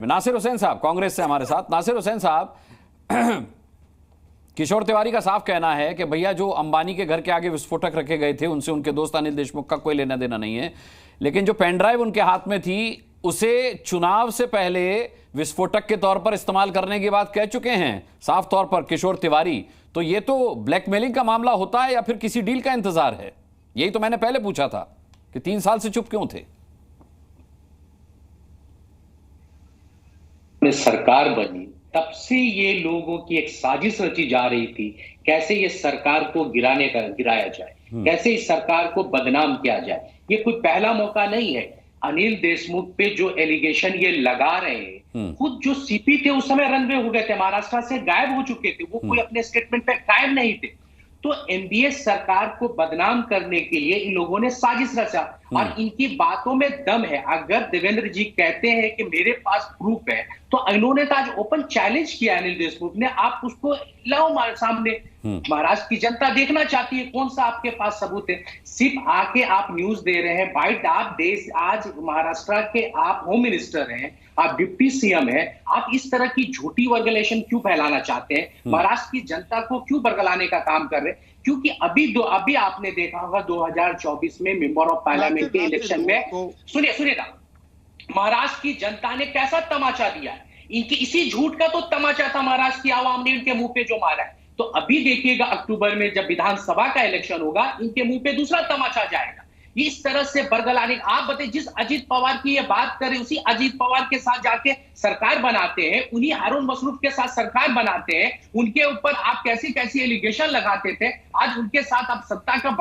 नासिर हुसैन साहब कांग्रेस से हमारे साथ। नासिर हुसैन साहब, किशोर तिवारी का साफ कहना है कि भैया जो अंबानी के घर के आगे विस्फोटक रखे गए थे उनसे उनके दोस्त अनिल देशमुख का कोई लेना देना नहीं है, लेकिन जो पेन ड्राइव उनके हाथ में थी उसे चुनाव से पहले विस्फोटक के तौर पर इस्तेमाल करने की बात कह चुके हैं साफ तौर पर किशोर तिवारी। तो ये तो ब्लैकमेलिंग का मामला होता है या फिर किसी डील का इंतजार है? यही तो मैंने पहले पूछा था कि 3 साल से चुप क्यों थे? सरकार बनी तब से ये लोगों की एक साजिश रची जा रही थी, कैसे ये सरकार को गिराया जाए, कैसे इस सरकार को बदनाम किया जाए। ये कोई पहला मौका नहीं है। अनिल देशमुख पे जो एलिगेशन ये लगा रहे हैं, खुद जो सीपी थे उस समय रनवे हो गए थे, महाराष्ट्र से गायब हो चुके थे, वो कोई अपने स्टेटमेंट पे कायम नहीं थे। तो एमबीए सरकार को बदनाम करने के लिए इन लोगों ने साजिश रचा और इनकी बातों में दम है। अगर देवेंद्र जी कहते हैं कि मेरे पास प्रूफ है, तो इन्होंने तो आज ओपन चैलेंज किया अनिल देशमुख ने, आप उसको लाओ हमारे सामने। महाराष्ट्र की जनता देखना चाहती है कौन सा आपके पास सबूत है। सिर्फ आके आप न्यूज दे रहे हैं, बाइट आप देश, आज महाराष्ट्र के आप होम मिनिस्टर हैं, आप डिप्टी सीएम हैं, आप इस तरह की झूठी वर्गुलेशन क्यों फैलाना चाहते हैं? महाराष्ट्र की जनता को क्यों बरगलाने का काम कर रहे हैं? क्योंकि अभी आपने देखा होगा 2024 में मेंबर ऑफ पार्लियामेंट के इलेक्शन में, सुनिएगा, महाराष्ट्र की जनता ने कैसा तमाचा दिया है। इनकी इसी झूठ का तो तमाचा था महाराष्ट्र की आवाम ने इनके मुंह पे जो मारा है। तो अभी देखिएगा अक्टूबर में जब विधानसभा का इलेक्शन होगा, इनके मुंह पे दूसरा तमाचा जाएगा। इस तरह से बरगलाने, आप बताइए, जिस अजीत पवार की ये बात करें उसी अजीत पवार के साथ जाके सरकार बनाते हैं, उन्हीं हारून मसरूफ के साथ सरकार बनाते हैं, उनके ऊपर आप कैसी कैसी एलिगेशन लगाते थे, आज उनके साथ आप सत्ता का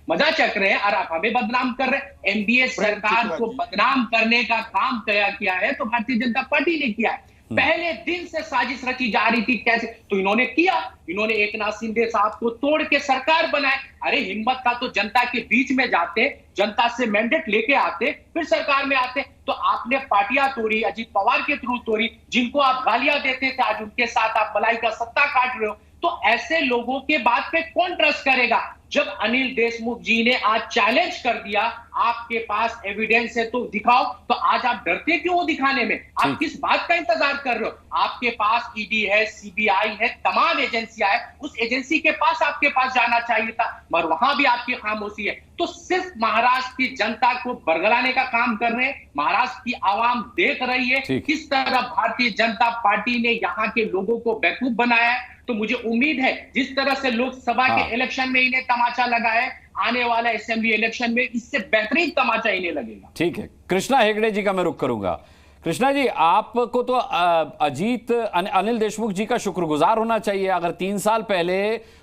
मजा चक रहे हैं और आप हमें बदनाम कर रहे हैं। एनडीए सरकार को बदनाम करने का काम किया है तो भारतीय जनता पार्टी ने किया है। पहले दिन से साजिश रची जा रही थी कैसे, तो इन्होंने किया, इन्होंने एकनाथ शिंदे साहब को तोड़ के सरकार बनाए। अरे हिम्मत था तो जनता के बीच में जाते, जनता से मैंडेट लेके आते, फिर सरकार में आते। तो आपने पार्टियां तोड़ी, अजीत पवार के थ्रू तोड़ी, जिनको आप गालियां देते थे आज उनके साथ आप मलाई का सत्ता काट रहे हो। तो ऐसे लोगों के बात पे कौन ट्रस्ट करेगा? जब अनिल देशमुख जी ने आज चैलेंज कर दिया, आपके पास एविडेंस है तो दिखाओ, तो आज आप डरते क्यों हो दिखाने में? आप किस बात का इंतजार कर रहे हो? आपके पास ईडी है, सीबीआई है, तमाम एजेंसियां है, उस एजेंसी के पास आपके पास जाना चाहिए था, मगर वहां भी आपकी खामोशी है। तो सिर्फ महाराष्ट्र की जनता को बरगलाने का काम कर रहे हैं। महाराष्ट्र की आवाम देख रही है किस तरह भारतीय जनता पार्टी ने यहाँ के लोगों को बेवकूफ बनाया है। तो मुझे उम्मीद है जिस तरह से लोकसभा के इलेक्शन में इन्हें तमाचा लगा है, आने वाला असेंबली इलेक्शन में इससे बेहतरीन तमाचा इन्हें लगेगा। ठीक है, कृष्णा हेगड़े जी का मैं रुख करूंगा। कृष्णा जी, आपको तो अनिल देशमुख जी का शुक्रगुजार होना चाहिए। अगर 3 साल पहले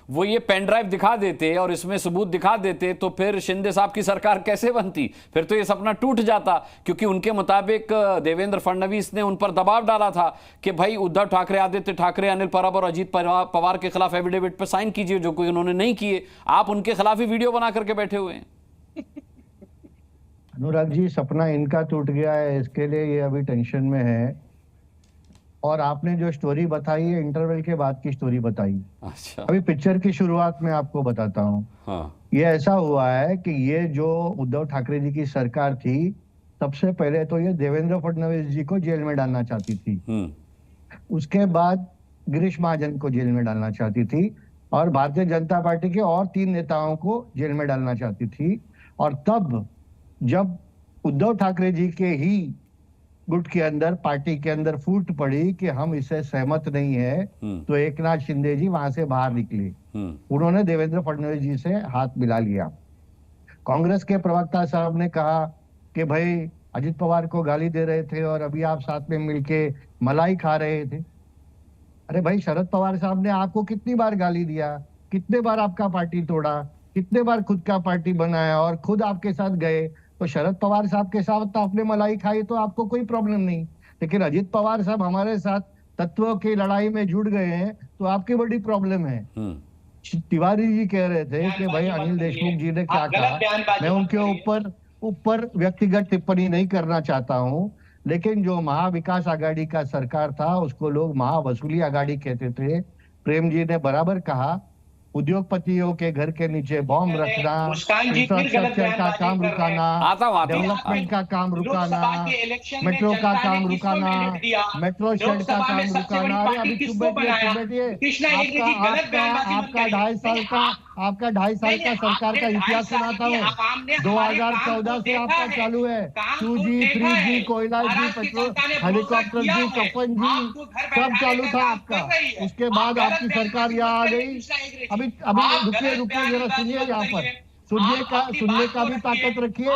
वो ये पेन ड्राइव दिखा देते और इसमें सबूत दिखा देते तो फिर शिंदे साहब की सरकार कैसे बनती? फिर तो ये सपना टूट जाता, क्योंकि उनके मुताबिक देवेंद्र फडणवीस ने उन पर दबाव डाला था कि भाई उद्धव ठाकरे, आदित्य ठाकरे, अनिल परब और अजीत पवार के खिलाफ एफिडेविट पर साइन कीजिए, जो कोई उन्होंने नहीं किए। आप उनके खिलाफ ही वीडियो बना करके बैठे हुए हैं। अनुराग जी, सपना इनका टूट गया है, इसके लिए ये अभी टेंशन में है। और आपने जो स्टोरी बताई है, इंटरवल के बाद की स्टोरी बताई। अच्छा। अभी पिक्चर की शुरुआत में आपको बताता हूँ। हाँ। ये ऐसा हुआ है कि ये जो उद्धव ठाकरे जी की सरकार थी, सबसे पहले तो ये देवेंद्र फडणवीस जी को जेल में डालना चाहती थी। उसके बाद गिरीश महाजन को जेल में डालना चाहती थी और भारतीय जनता पार्टी के और 3 नेताओं को जेल में डालना चाहती थी। और तब जब उद्धव ठाकरे जी के ही गुट के अंदर, पार्टी के अंदर फूट पड़ी कि हम इससे सहमत नहीं है, तो एकनाथ शिंदे जी वहां से बाहर निकले। उन्होंने देवेंद्र फडणवीस जी से हाथ मिला लिया। कांग्रेस के प्रवक्ता साहब ने कहा कि भाई अजित पवार को गाली दे रहे थे और अभी आप साथ में मिलके मलाई खा रहे थे। अरे भाई, शरद पवार साहब ने आपको कितनी बार गाली दिया, कितने बार आपका पार्टी तोड़ा, कितने बार खुद का पार्टी बनाया और खुद आपके साथ गए। तो शरद पवार साहब के साथ तो आपने मलाई खाई, तो आपको कोई प्रॉब्लम नहीं। लेकिन अजित पवार साहब हमारे साथ तत्वों की लड़ाई में जुड़ गए हैं, तो आपकी बड़ी प्रॉब्लम है। तिवारी जी कह रहे थे कि भाई अनिल देशमुख जी ने क्या कहा, मैं उनके ऊपर व्यक्तिगत टिप्पणी नहीं करना चाहता हूँ, लेकिन जो महाविकास आघाड़ी का सरकार था उसको लोग महावसूली आघाड़ी कहते थे। प्रेम जी ने बराबर कहा उद्योगपतियों के घर के नीचे बॉम्ब रखना, मुस्कान जी फिर गलत इंफ्रास्ट्रक्चर का बयानबाजी काम कर रहे हैं। रुकाना, आता हूं। डेवलपमेंट का काम रुकाना, लोकसभा के इलेक्शन में मेट्रो का जनता ने काम किसको रुकाना, मैंडेट दिया? मेट्रो शेड का लोकसभा में काम सबसे बड़ी रुकाना। अरे पार्टी अभी चुप किसको बैठिए, चुप बनाया? बैठिए। कृष्णा हेगड़े जी गलत बयानबाजी मत आपका करिए। 2.5 साल नहीं, आपका 2.5 साल का सरकार का इतिहास सुनाता हूँ। 2014 से आपका चालू है। 2G, 3G, कोयला जी, पेट्रोल, हेलीकॉप्टर जी, कफन जी, सब चालू था आपका। उसके बाद आपकी सरकार यहाँ आ गई। अभी रुकिए जरा, सुनिए यहाँ पर। सुनने का भी ताकत रखिए,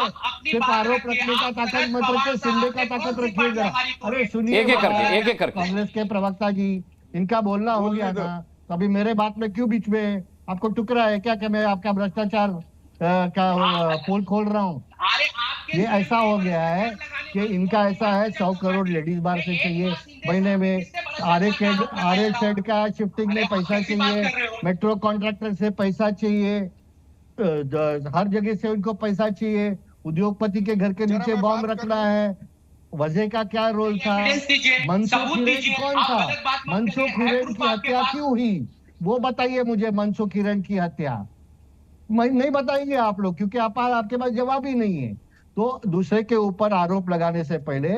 सिर्फ आरोप रखने का ताकत मत रखिए, सुनने का ताकत रखिए जरा। अरे सुनिए, एक एक करके कांग्रेस के प्रवक्ता जी, इनका बोलना हो गया ना, तो अभी मेरे बात में क्यों बीच में आपको टुकरा है क्या कि मैं आपका भ्रष्टाचार का पोल खोल रहा हूँ? ये ऐसा हो गया है कि इनका ऐसा है 100 करोड़ लेडीज बार से चाहिए महीने में, आरए शेड का शिफ्टिंग में पैसा चाहिए, मेट्रो कॉन्ट्रैक्टर से पैसा चाहिए, हर जगह से उनको पैसा चाहिए, उद्योगपति के घर के नीचे बॉम्ब रखना है। वजह का क्या रोल था? मनसुख हिरेन कौन था? मनसुख हिरेन की हत्या क्यों हुई वो बताइए मुझे। मनसुख हिरेन की हत्या नहीं बताएंगे आप लोग, क्योंकि आपके पास जवाब ही नहीं है। तो दूसरे के ऊपर आरोप लगाने से पहले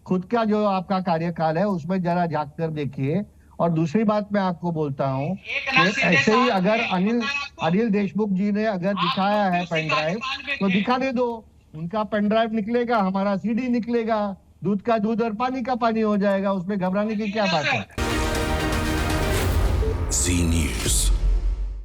खुद का जो आपका कार्यकाल है उसमें जरा झांक कर देखिए। और दूसरी बात मैं आपको बोलता हूँ, ऐसे ही अगर अनिल देशमुख जी ने अगर दिखाया है पेन ड्राइव, तो दिखाने दो। उनका पेन ड्राइव निकलेगा, हमारा सीडी निकलेगा, दूध का दूध और पानी का पानी हो जाएगा। उसमें घबराने की क्या बात है? जी न्यूज़।